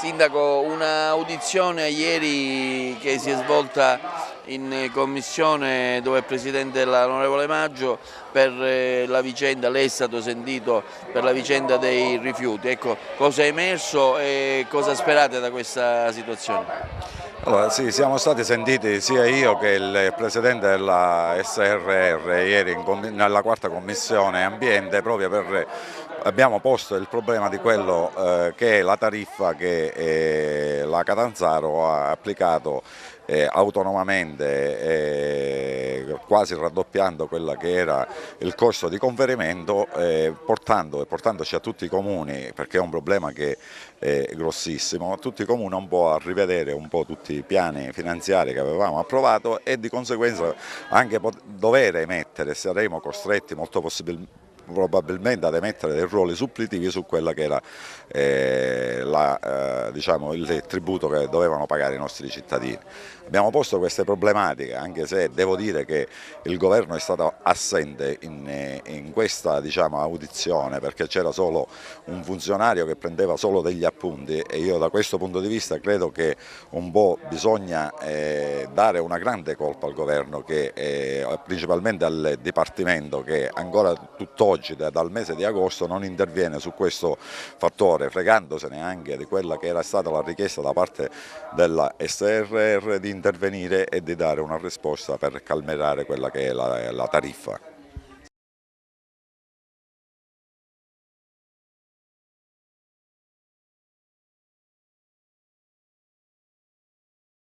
Sindaco, un'audizione ieri che si è svolta in commissione dove è presidente l'onorevole Maggio per la vicenda, lei è stato sentito per la vicenda dei rifiuti. Ecco, cosa è emerso e cosa sperate da questa situazione? Allora, sì, siamo stati sentiti sia io che il Presidente della SRR ieri nella quarta commissione ambiente proprio per abbiamo posto il problema di quello che è la tariffa che la Catanzaro ha applicato autonomamente, quasi raddoppiando quella che era il costo di conferimento, portandoci a tutti i comuni, perché è un problema che è grossissimo, tutti i comuni un po' a rivedere un po' tutti i piani finanziari che avevamo approvato e di conseguenza anche dover emettere, saremo costretti molto probabilmente ad emettere dei ruoli supplitivi su quella che era diciamo, il tributo che dovevano pagare i nostri cittadini. Abbiamo posto queste problematiche, anche se devo dire che il governo è stato assente in questa, diciamo, audizione, perché c'era solo un funzionario che prendeva solo degli appunti, e io da questo punto di vista credo che un po' bisogna dare una grande colpa al governo, principalmente al Dipartimento, che ancora tutt'oggi dal mese di agosto non interviene su questo fattore, fregandosene anche di quella che era stata la richiesta da parte della SRR di intervenire e di dare una risposta per calmierare quella che è la tariffa.